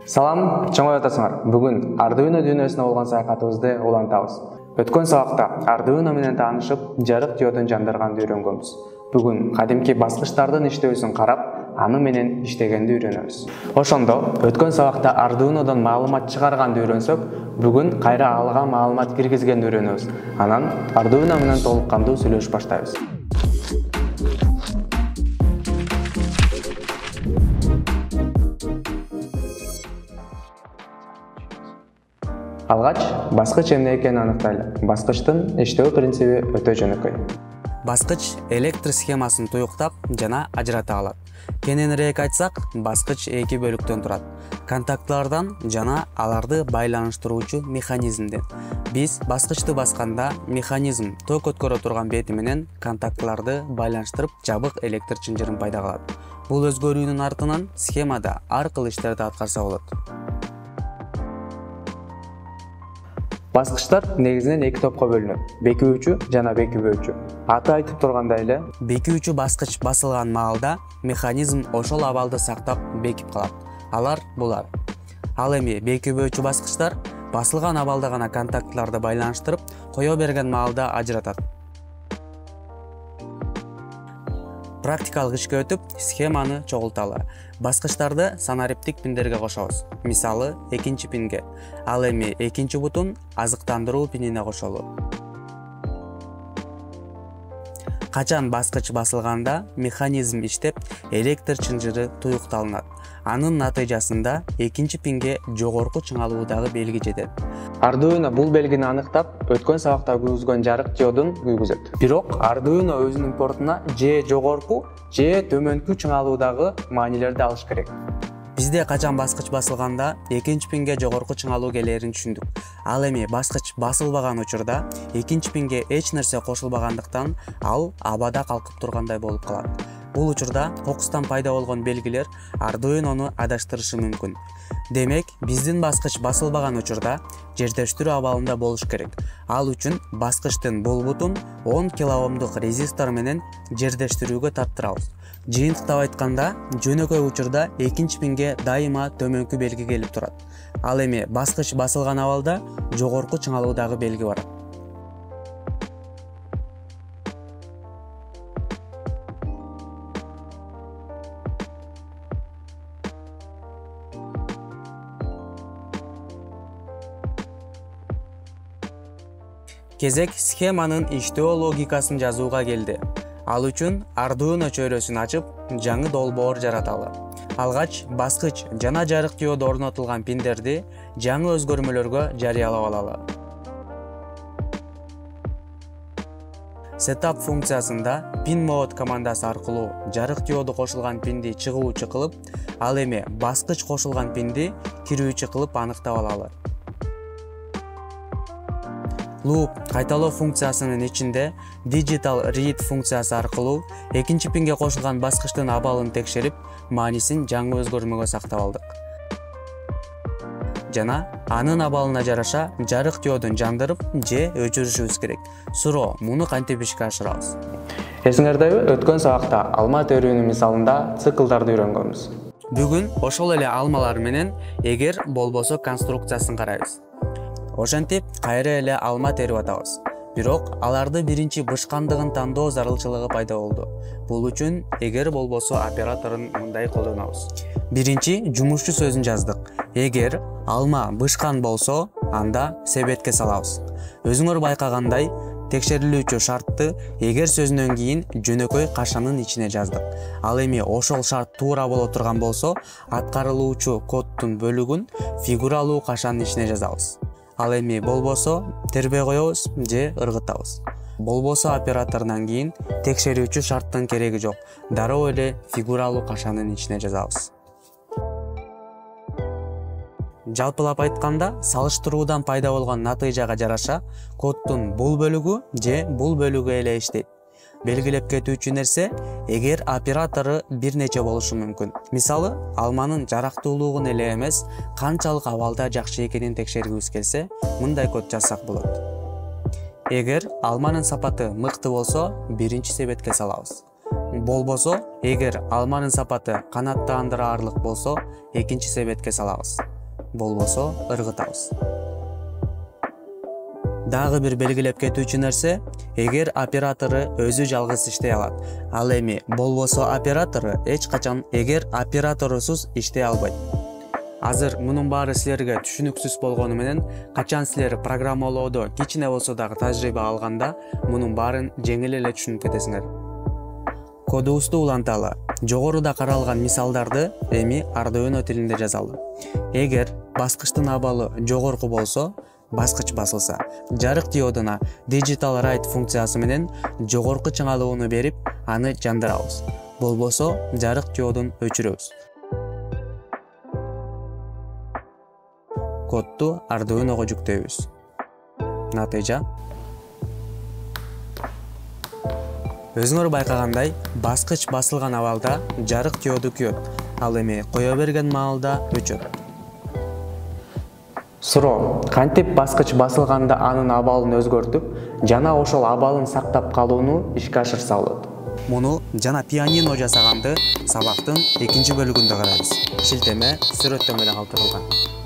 Салам, чоң атасыңар. Бүгүн Arduino дүйнөсүнө болгон саякатыбызды улантабыз. Өткөн сабакта Arduino менен таанышып, жарык диодун жандырганды үйрөнгөнбүз. Бүгүн кадимки баскычтардын иштөөсүн карап, аны менен иштегенди үйрөнөбүз. Ошондо өткөн сабакта Arduino'дон маалымат чыгарганды үйрөнсөк, бүгүн кайра алга маалымат киргизгенди үйрөнөбүз. Анан Arduino менен толук кандуу сүйлөшүп баштайбыз. Алгач, баскыч эмне экенин аныктайлы. Баскычтын иштөө принциби өтө жөнөкөй. Баскыч электр схемасын туюктап жана ажырата алат. Кененирээк айтсак, баскыч эки бөлүктөн турат. Контактылардан жана аларды байланыштыруучу механизмден. Биз баскычты басканда механизм ток өткөрө турган бети менен контактыларды байланыштырып, жабык электр чынжырын пайда кылат. Бул өзгөрүүнүн артынан схемада ар кыл иштерди аткарса болот. Баскычтар негизинен эки топко бөлүнөт. Бекүүчү жана бекибөөчү. Аты айтып тургандай эле, бекүүчү баскыч басылган маалда механизм ошол абалды сактап бекип калат. Алар булар. Ал эми бекибөөчү баскычтар басылган абалда гана контактыларды байланыштырып, кое берген маалда ажыратат. Практикалык ишке өтүп, схеманы чогулталы. Баскычтарды санариптик пиндерге кошобуз. Мисалы, экинчи пинге. Ал эми экинчи бутун азыктандыруу пинине кошолу. Качан баскыч басылганда механизм иштеп, электр чынжыры туюкталынат. Анын натыйжасында экинчи пинге жогорку чыңалуудагы белги жетет. Arduino бул белгини аныктап, өткөн сабакта күйгүзгөн жарык диодун күйгүзөт. Бирок Arduino өзүнүн портуна же жогорку, же төмөнкү чыңалуудагы маанилерди алыш керек. Бизде качан баскыч басылганда экинчи пинге жогорку чыңалуу келерин түшүндүк. Ал эми баскыч басылбаган учурда экинчи пинге эч нерсе кошулбагандыктан ал абада калкып тургандай болуп калат. Бул учурда фокустан пайда болгон белгилер Arduino'ну адаштырышы мүмкүн. Демек, биздин баскыч басылбаган учурда жердештирүү абалында болуш керек. Ал үчүн баскычтын бул бутун 10 килоомдук резистор менен жердештирүүгө тарттырабыз. Жыйынтыктап айтканда, жөнөкөй учурда экинчи пинге дайыма төмөнкү белги келип турат. Ал эми баскыч басылган абалда жогорку чыңалуудагы белги бар. Кезек схеманын иштөө логикасын жазууга келди. Ал үчүн Arduino чөйрөсүн ачып, жаңы долбоор жараталы. Алгач баскыч жана жарык диоду орнотулган пиндерди жаңы өзгөрмөлөргө жарыялап алалы. Setup функциясында pin mode командасы аркылуу жарык диоду кошулган пинди чыгуучу кылып, ал эми баскыч кошулган пинди кирүүчү кылып аныктап алалы. Loop кайталоо функциясынын ичинде Digital Read функциясы аркылуу экинчи пинге кошулган баскычтын абалын текшерип, маанисин жаңы өзгөрмөгө сактап алдык. Жана анын абалына жараша жарык диодун жандырып же өчүрүшүбүз керек. Суроо, муну кантип ишке ашырабыз? Эсиңердеби, өткөн сабакта алма терүүнүн мисалында циклдарды үйрөнгөнбүз. Бүгүн ошол эле алмалар менен эгер болбосо конструкциясын карайбыз. Ошентип, кайра эле алма терип атабыз. Бирок аларды биринчи бышкандыгын тандоо зарылчылыгы пайда болду. Бул үчүн эгер болбосо операторун мындай колдонобуз. Биринчи жумушчу сөзүн жаздык. Эгер алма бышкан болсо, анда себетке салабыз. Өзүңөр байкагандай, текшерилүүчү шартты эгер сөзүнөн кийин жөнөкөй кашанын ичине жаздык. Ал эми ошол шарт туура боло турган болсо, аткарылуучу коддун бөлүгүн фигуралуу кашанын ичине жазабыз. Ал эми болбосо тербей коебуз же ыргытабыз. Болбосо операторунан кийин текшерүүчү шарттын кереги жок. Дароо эле фигуралуу кашанын ичине жазабыз. Жалпылап айтканда, салыштыруудан пайда болгон натыйжага жараша коддун бул бөлүгү же бул бөлүгү эле иштейт. Белгилеп кетүүчү нерсе, эгер оператору бир нече болушу мүмкүн. Мисалы, алманын жарактуулугун эле эмес, канчалык абалда жакшы экенин текшергибиз келсе, мындай код жазсак болот. Эгер алманын сапаты мыкты болсо, биринчи себетке салабыз. Болбосо, эгер алманын сапаты канаттандыраарлык болсо, экинчи себетке салабыз. болбосо ыргытабыз. Дагы бир белгилеп кетүүчү нерсе, эгер оператору өзү жалгыз иштей алат, ал эми болбосо оператору эч качан эгер операторусуз иштей албайт. Азыр мунун баары силерге түшүнүксүз болгону менен, качан силер программалоодо кичине болсо дагы тажрыйба алганда, мунун баарын жеңил эле түшүнүп кетесиңер. Кодубузду уланталы. Жогоруда каралган мисалдарды эми Arduino тилинде жазалы. Эгер баскычтын абалы жогорку болсо, баскыч басылса, жарык диодуна Digital Write функциясы менен жогорку чыңалууну берип, аны жандырабыз. Болбосо, жарык диодун өчүрөбүз. Кодду Arduino'го жүктөйбүз. Натыйжа. Өзүңөр байкагандай, баскыч басылган абалда жарык диоду күйөт, ал эми кое берген маалда өчөт. Суроо: кантип баскыч басылганда анын абалын өзгөртүп, жана ошол абалын сактап калууну ишке ашырса болот? Муну жана пианино жасаганды сабактын экинчи бөлүгүндө карайбыз. Шилтеме сүрөттөмөдө калтырылган.